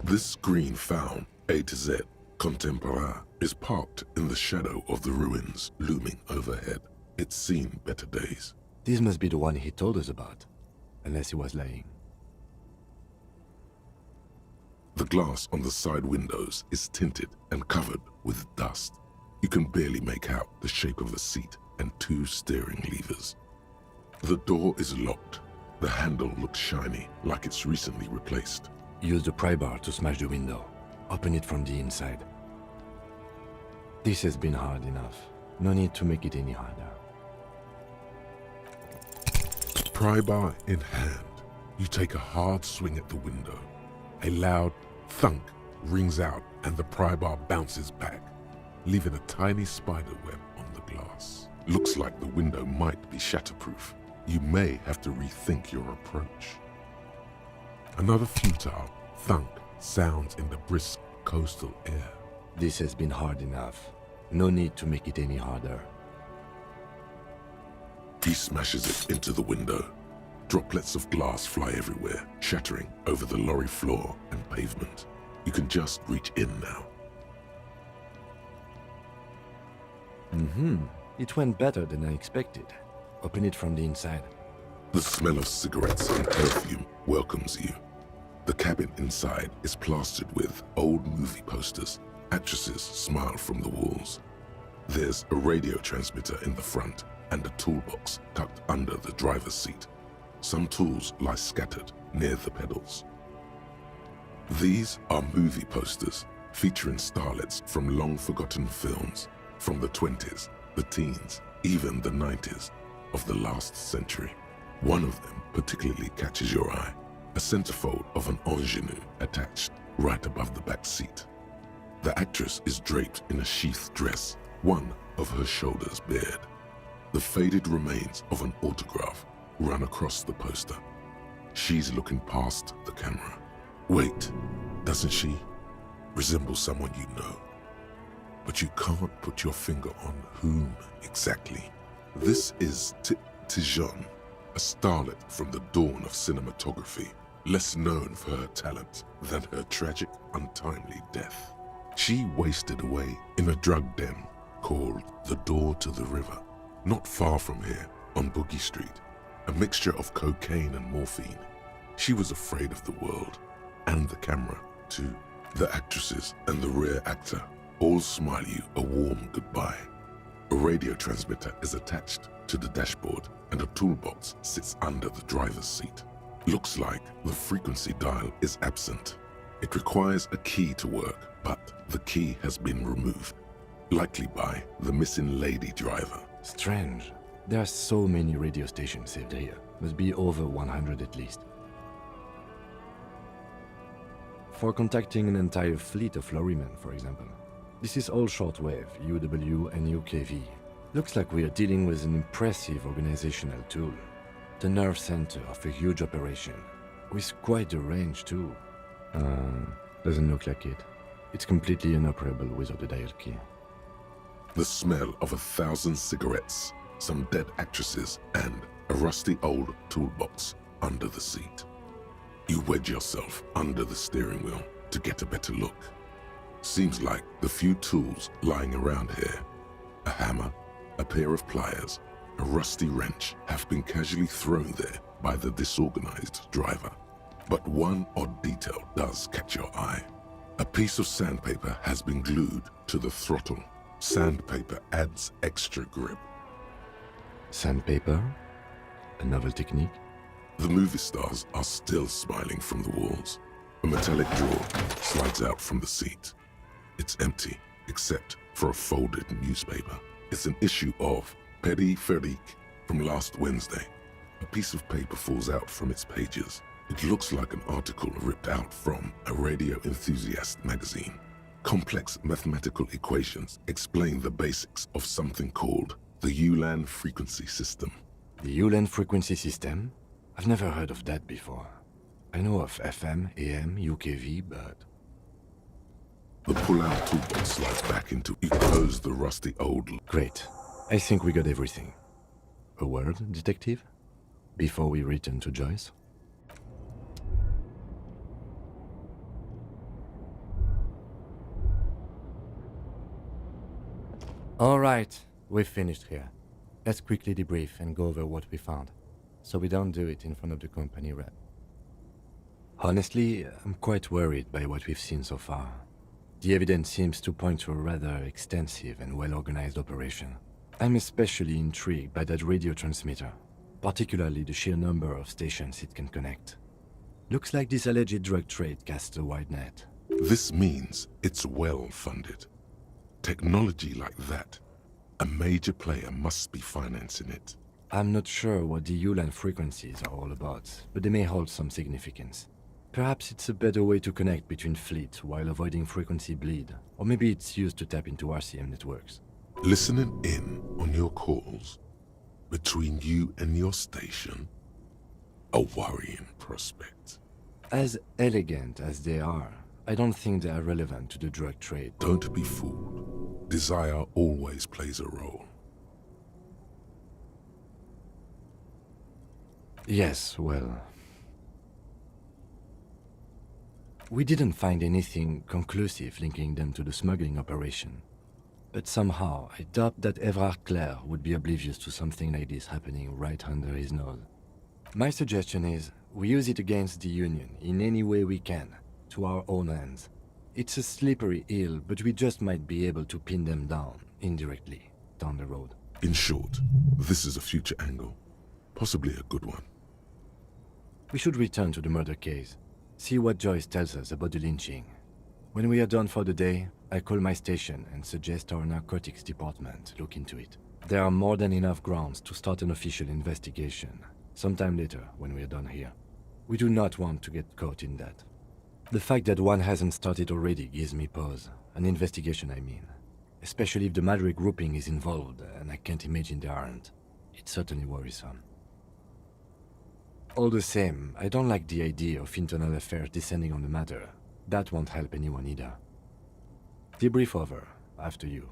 This screen found, A to Z, Contemporain, is parked in the shadow of the ruins looming overhead. It's seen better days. This must be the one he told us about, unless he was lying. The glass on the side windows is tinted and covered with dust. You can barely make out the shape of a seat and two steering levers. The door is locked. The handle looks shiny, like it's recently replaced. Use the pry bar to smash the window. Open it from the inside. This has been hard enough. No need to make it any harder. Pry bar in hand, you take a hard swing at the window. A loud thunk rings out and the pry bar bounces back, leaving a tiny spider web on the glass. Looks like the window might be shatterproof. You may have to rethink your approach. Another futile thunk sounds in the brisk coastal air. This has been hard enough. No need to make it any harder. He smashes it into the window. Droplets of glass fly everywhere, shattering over the lorry floor and pavement. You can just reach in now. It went better than I expected. Open it from the inside. The smell of cigarettes and perfume welcomes you. The cabin inside is plastered with old movie posters. Actresses smile from the walls. There's a radio transmitter in the front and a toolbox tucked under the driver's seat. Some tools lie scattered near the pedals. These are movie posters featuring starlets from long-forgotten films from the 20s, the teens, even the 90s of the last century. One of them particularly catches your eye, a centerfold of an ingenue attached right above the back seat. The actress is draped in a sheathed dress, one of her shoulders bared. The faded remains of an autograph run across the poster. She's looking past the camera. Wait, doesn't she resemble someone you know? But you can't put your finger on whom exactly. This is Tijon, a starlet from the dawn of cinematography, less known for her talent than her tragic, untimely death. She wasted away in a drug den called the Door to the River, not far from here on Boogie Street, a mixture of cocaine and morphine. She was afraid of the world and the camera too. The actresses and the rear actor all smile you a warm goodbye. A radio transmitter is attached to the dashboard and a toolbox sits under the driver's seat. Looks like the frequency dial is absent. It requires a key to work, but the key has been removed, likely by the missing lady driver. Strange. There are so many radio stations saved here. Must be over 100 at least. For contacting an entire fleet of lorrymen, for example. This is all shortwave, UW and UKV. Looks like we are dealing with an impressive organizational tool. The nerve center of a huge operation, with quite a range too. Doesn't look like it. It's completely inoperable without a dial key. The smell of 1,000 cigarettes, some dead actresses, and a rusty old toolbox under the seat. You wedge yourself under the steering wheel to get a better look. Seems like the few tools lying around here, a hammer, a pair of pliers, a rusty wrench, have been casually thrown there by the disorganized driver. But one odd detail does catch your eye. A piece of sandpaper has been glued to the throttle. Sandpaper adds extra grip. Sandpaper? A novel technique? The movie stars are still smiling from the walls. A metallic drawer slides out from the seat. It's empty, except for a folded newspaper. It's an issue of Périphérique from last Wednesday. A piece of paper falls out from its pages. It looks like an article ripped out from a radio enthusiast magazine. Complex mathematical equations explain the basics of something called the ULAN frequency system. The ULAN frequency system? I've never heard of that before. I know of FM, AM, UKV, but... The pull-out toolbox slides back into... You close the rusty old... Great. I think we got everything. A word, detective? Before we return to Joyce? Alright, we've finished here. Let's quickly debrief and go over what we found, so we don't do it in front of the company rep. Honestly, I'm quite worried by what we've seen so far. The evidence seems to point to a rather extensive and well-organized operation. I'm especially intrigued by that radio transmitter, particularly the sheer number of stations it can connect. Looks like this alleged drug trade casts a wide net. This means it's well funded. Technology like that, a major player must be financing it. I'm not sure what the ULAN frequencies are all about, but they may hold some significance. Perhaps it's a better way to connect between fleets while avoiding frequency bleed, or maybe it's used to tap into RCM networks. Listening in on your calls between you and your station, a worrying prospect. As elegant as they are, I don't think they are relevant to the drug trade. Don't be fooled. Desire always plays a role. Yes, well... We didn't find anything conclusive linking them to the smuggling operation. But somehow, I doubt that Everard Clare would be oblivious to something like this happening right under his nose. My suggestion is, we use it against the Union in any way we can, to our own ends. It's a slippery hill, but we just might be able to pin them down, indirectly, down the road. In short, this is a future angle. Possibly a good one. We should return to the murder case, see what Joyce tells us about the lynching. When we are done for the day, I call my station and suggest our narcotics department look into it. There are more than enough grounds to start an official investigation, sometime later when we are done here. We do not want to get caught in that. The fact that one hasn't started already gives me pause. An investigation, I mean. Especially if the Madrid grouping is involved, and I can't imagine they aren't. It's certainly worrisome. All the same, I don't like the idea of internal affairs descending on the matter. That won't help anyone either. Debrief over, after you.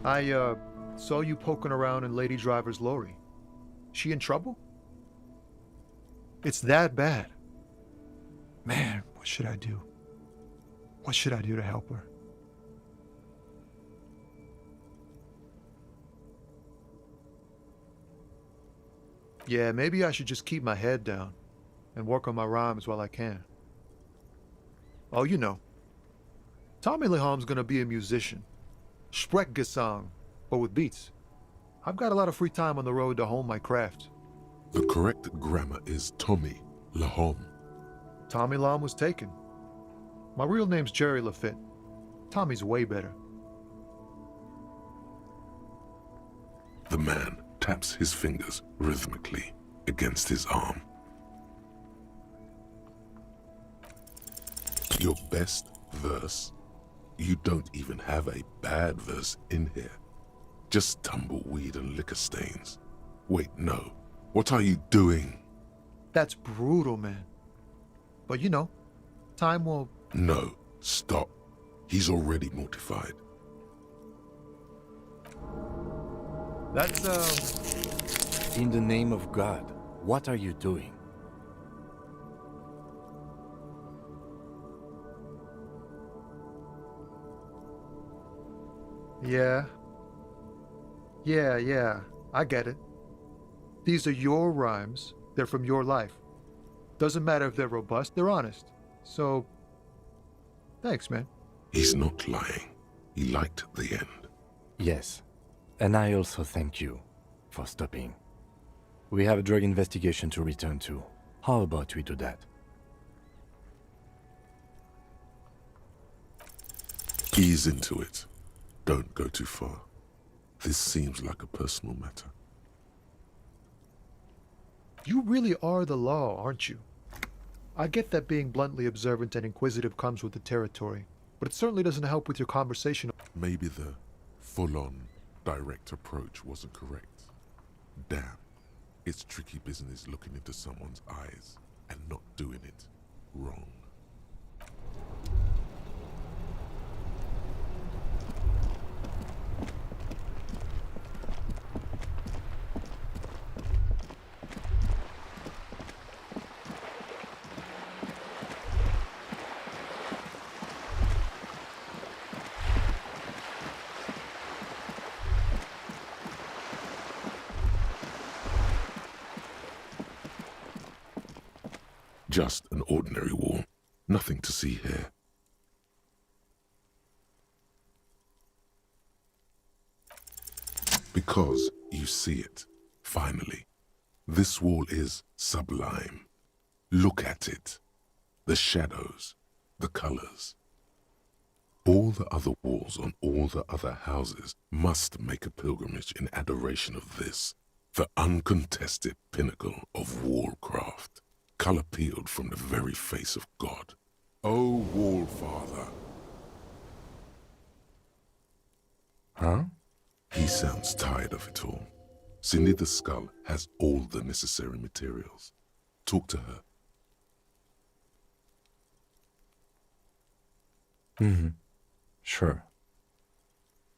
I saw you poking around in Lady Driver's lorry. She in trouble? It's that bad. Man, what should I do? What should I do to help her? Yeah, maybe I should just keep my head down and work on my rhymes while I can. Oh, you know, Tommy Leham's gonna be a musician. Sprechgesang, but with beats. I've got a lot of free time on the road to hone my craft. The correct grammar is Tommy Lahom. Tommy Lam was taken. My real name's Jerry Lafitte. Tommy's way better. The man taps his fingers rhythmically against his arm. Your best verse? You don't even have a bad verse in here. Just tumbleweed and liquor stains. Wait, no. What are you doing? That's brutal, man. But you know, time will... No, stop. He's already mortified. That's, In the name of God, what are you doing? Yeah. Yeah, I get it. These are your rhymes. They're from your life. Doesn't matter if they're robust, they're honest. So, thanks, man. He's not lying. He liked the end. Yes, and I also thank you for stopping. We have a drug investigation to return to. How about we do that? Ease into it. Don't go too far. This seems like a personal matter. You really are the law, aren't you? I get that being bluntly observant and inquisitive comes with the territory, but it certainly doesn't help with your conversation. Maybe the full-on, direct approach wasn't correct. Damn, it's tricky business looking into someone's eyes and not doing it wrong. Just an ordinary wall. Nothing to see here. Because you see it, finally. This wall is sublime. Look at it. The shadows, the colors. All the other walls on all the other houses must make a pilgrimage in adoration of this, the uncontested pinnacle of wallcraft. Color peeled from the very face of God. Oh, Wallfather. Huh? He sounds tired of it all. Cindy the Skull has all the necessary materials. Talk to her. Mm-hmm. Sure.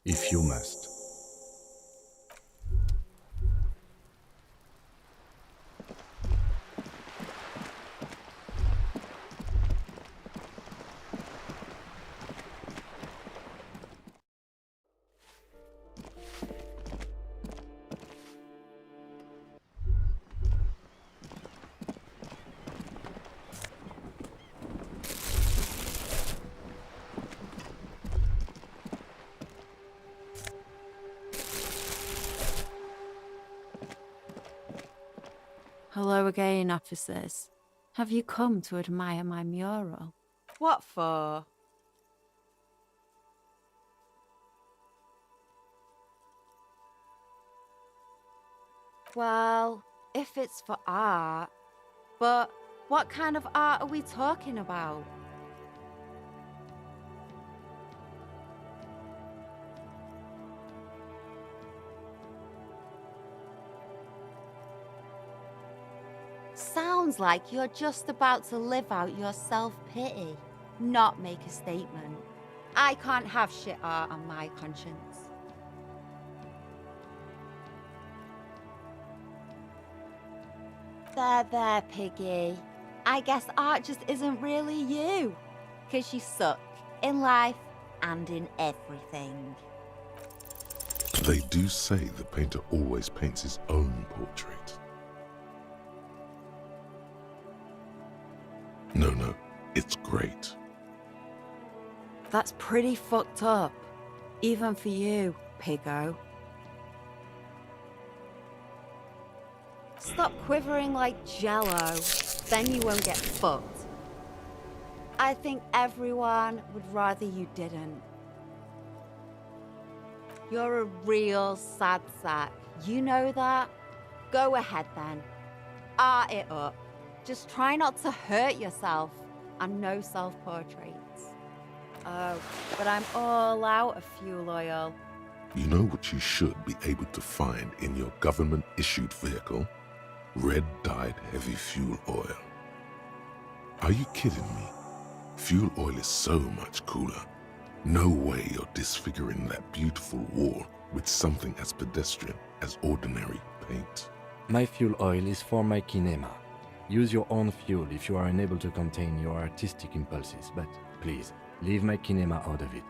If you must. Hello again, officers. Have you come to admire my mural? What for? Well, if it's for art. But what kind of art are we talking about? Sounds like you're just about to live out your self-pity, not make a statement. I can't have shit art on my conscience. There, Piggy. I guess art just isn't really you. 'Cause you suck in life and in everything. They do say the painter always paints his own portrait. No, it's great. That's pretty fucked up. Even for you, Piggo. Stop quivering like Jello, then you won't get fucked. I think everyone would rather you didn't. You're a real sad sack. You know that? Go ahead then. Art it up. Just try not to hurt yourself, and no self-portraits. Oh, but I'm all out of fuel oil. You know what you should be able to find in your government-issued vehicle? Red-dyed heavy fuel oil. Are you kidding me? Fuel oil is so much cooler. No way you're disfiguring that beautiful wall with something as pedestrian as ordinary paint. My fuel oil is for my kinema. Use your own fuel if you are unable to contain your artistic impulses, but please, leave my kinema out of it.